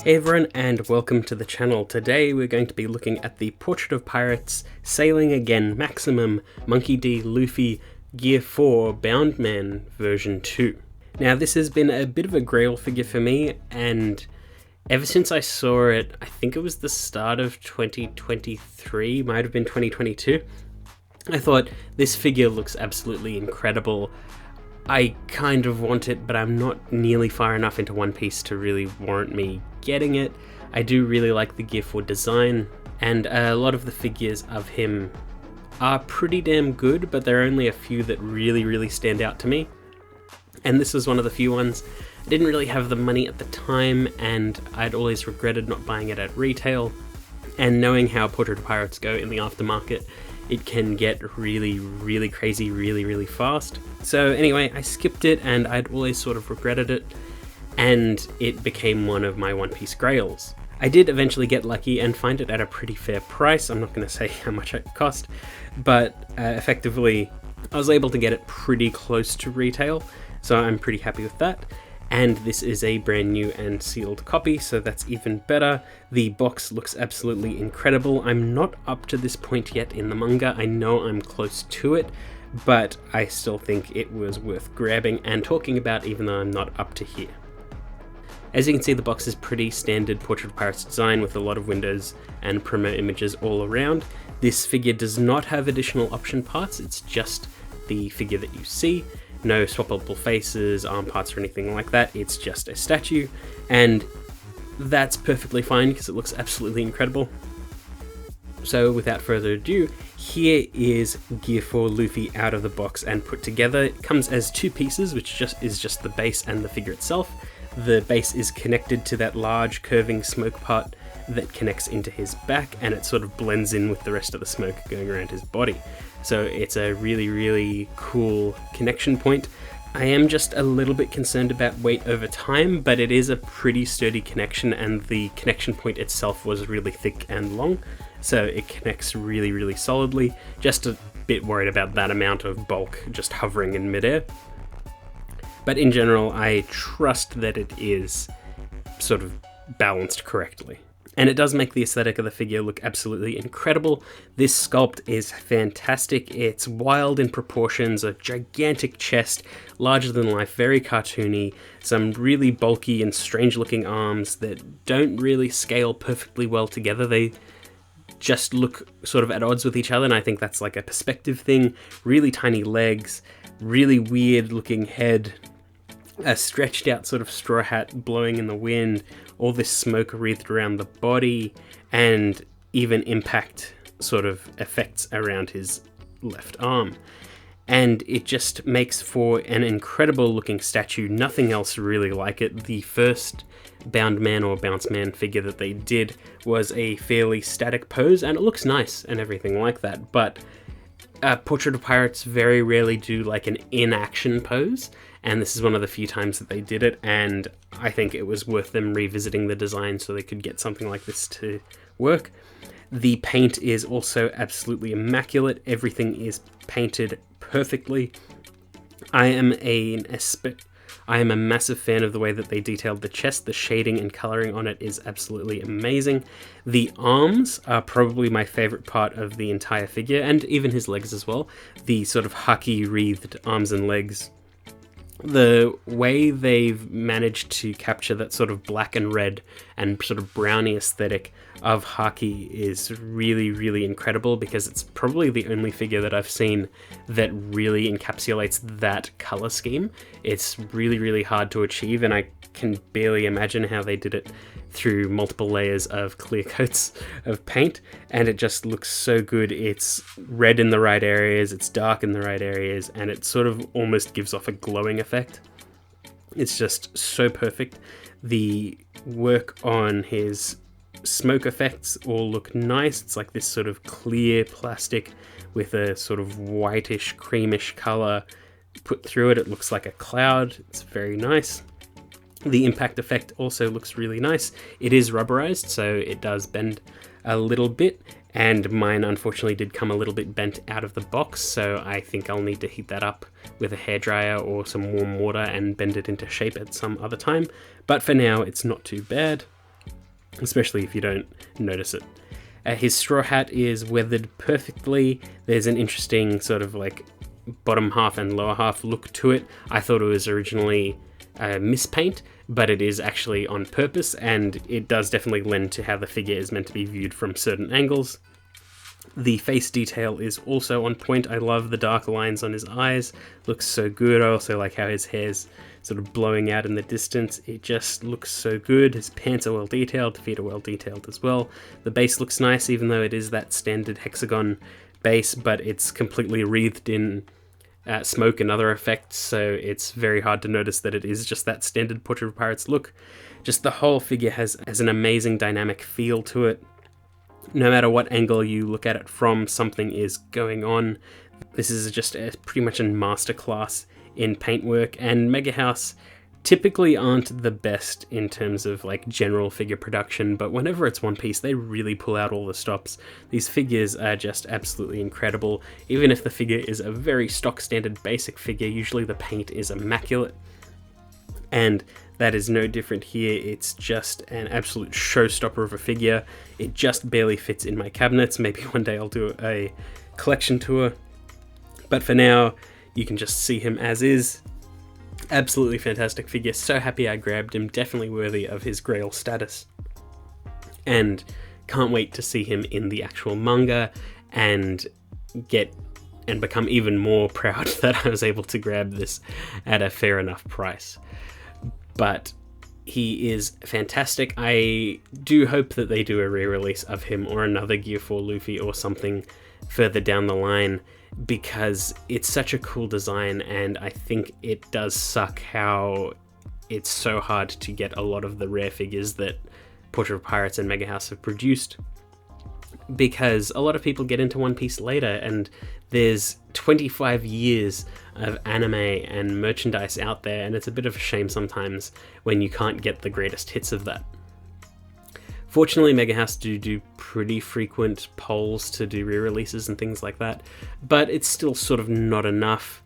Hey everyone, and welcome to the channel. Today we're going to be looking at the Portrait of Pirates Sailing Again Maximum Monkey D. Luffy Gear 4 Bound Man version 2. Now this has been a bit of a grail figure for me, and ever since I saw it, I think it was the start of 2023, might have been 2022, I thought this figure looks absolutely incredible. I kind of want it, but I'm not nearly far enough into One Piece to really warrant me getting it. I do really like the Gear 4 design, and a lot of the figures of him are pretty damn good, but there are only a few that really stand out to me. And this was one of the few ones. I didn't really have the money at the time, and I'd always regretted not buying it at retail. And knowing how Portrait of Pirates go in the aftermarket, it can get really crazy really fast. So anyway, I skipped it and I'd always sort of regretted it, and it became one of my One Piece grails. I did eventually get lucky and find it at a pretty fair price. I'm not going to say how much it cost, but effectively I was able to get it pretty close to retail, so I'm pretty happy with that. And this is a brand new and sealed copy, so that's even better. The box looks absolutely incredible. I'm not up to this point yet in the manga. I know I'm close to it, but I still think it was worth grabbing and talking about, even though I'm not up to here. As you can see, the box is pretty standard Portrait of Pirates design with a lot of windows and promo images all around. This figure does not have additional option parts, it's just the figure that you see. No swappable faces, arm parts, or anything like that. It's just a statue, and that's perfectly fine because it looks absolutely incredible. So without further ado, here is Gear 4 Luffy out of the box and put together. It comes as two pieces, which is just the base and the figure itself. The base is connected to that large curving smoke part that connects into his back, and it sort of blends in with the rest of the smoke going around his body. So it's a really cool connection point. I am just a little bit concerned about weight over time, but it is a pretty sturdy connection, and the connection point itself was really thick and long, so it connects really solidly. Just a bit worried about that amount of bulk just hovering in midair. But in general, I trust that it is sort of balanced correctly. And it does make the aesthetic of the figure look absolutely incredible. This sculpt is fantastic. It's wild in proportions, a gigantic chest, larger than life, very cartoony, some really bulky and strange looking arms that don't really scale perfectly well together. They just look sort of at odds with each other, and I think that's like a perspective thing. Really tiny legs, really weird looking head, a stretched out sort of straw hat blowing in the wind, all this smoke wreathed around the body, and even impact sort of effects around his left arm. And it just makes for an incredible looking statue, nothing else really like it. The first Bound Man or Bounce Man figure that they did was a fairly static pose, and it looks nice and everything like that, but Portrait of Pirates very rarely do like an in-action pose, and this is one of the few times that they did it, and I think it was worth them revisiting the design so they could get something like this to work. The paint is also absolutely immaculate. Everything is painted perfectly. I am a massive fan of the way that they detailed the chest. The shading and coloring on it is absolutely amazing. The arms are probably my favorite part of the entire figure, and even his legs as well. The sort of haki wreathed arms and legs. The way they've managed to capture that sort of black and red and sort of browny aesthetic of haki is really incredible, because it's probably the only figure that I've seen that really encapsulates that color scheme. It's really hard to achieve, and I can barely imagine how they did it through multiple layers of clear coats of paint, and it just looks so good. It's red in the right areas, it's dark in the right areas, and it sort of almost gives off a glowing effect. It's just so perfect. The work on his smoke effects all look nice. It's like this sort of clear plastic with a sort of whitish creamish color put through it. It looks like a cloud. It's very nice. The impact effect also looks really nice. It is rubberized, so it does bend a little bit, and mine unfortunately did come a little bit bent out of the box, so I think I'll need to heat that up with a hairdryer or some warm water and bend it into shape at some other time. But for now, it's not too bad. especially if you don't notice it. His straw hat is weathered perfectly. There's an interesting sort of like bottom half and lower half look to it. I thought it was originally mispaint, but it is actually on purpose, and it does definitely lend to how the figure is meant to be viewed from certain angles. The face detail is also on point. I love the dark lines on his eyes. Looks so good. I also like how his hair's sort of blowing out in the distance. It just looks so good. His pants are well detailed, feet are well detailed as well. The base looks nice, even though it is that standard hexagon base, but it's completely wreathed in smoke and other effects, so it's very hard to notice that it is just that standard Portrait of Pirates look. Just the whole figure has an amazing dynamic feel to it. No matter what angle you look at it from, something is going on. This is just pretty much a masterclass in paintwork, and Mega House typically aren't the best in terms of like general figure production, but whenever it's One Piece, they really pull out all the stops. These figures are just absolutely incredible. Even if the figure is a very stock standard basic figure, usually the paint is immaculate, and that is no different here. It's just an absolute showstopper of a figure. It just barely fits in my cabinets. Maybe one day I'll do a collection tour, but for now you can just see him as is. Absolutely fantastic figure. So happy I grabbed him. Definitely worthy of his Grail status. And can't wait to see him in the actual manga and become even more proud that I was able to grab this at a fair enough price. But he is fantastic. I do hope that they do a re-release of him or another Gear 4 Luffy or something further down the line, because it's such a cool design, and I think it does suck how it's so hard to get a lot of the rare figures that Portrait of Pirates and Mega House have produced, because a lot of people get into One Piece later, and there's 25 years of anime and merchandise out there, and it's a bit of a shame sometimes when you can't get the greatest hits of that. Fortunately, Mega House do pretty frequent polls to do re-releases and things like that, but it's still sort of not enough,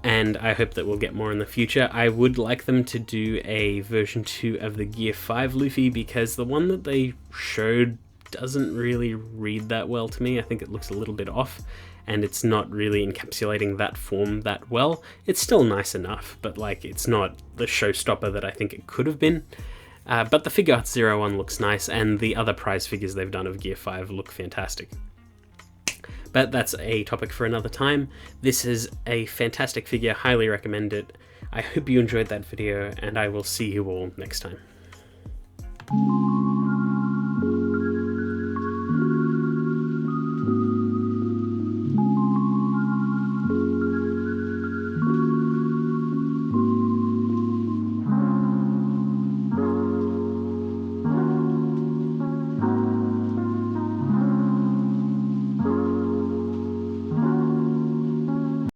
and I hope that we'll get more in the future. I would like them to do a version 2 of the Gear 5 Luffy, because the one that they showed doesn't really read that well to me. I think it looks a little bit off, and it's not really encapsulating that form that well. It's still nice enough, but like it's not the showstopper that I think it could have been. But the Figuarts 01 looks nice, and the other prize figures they've done of Gear 5 look fantastic. But that's a topic for another time. This is a fantastic figure, highly recommend it. I hope you enjoyed that video, and I will see you all next time.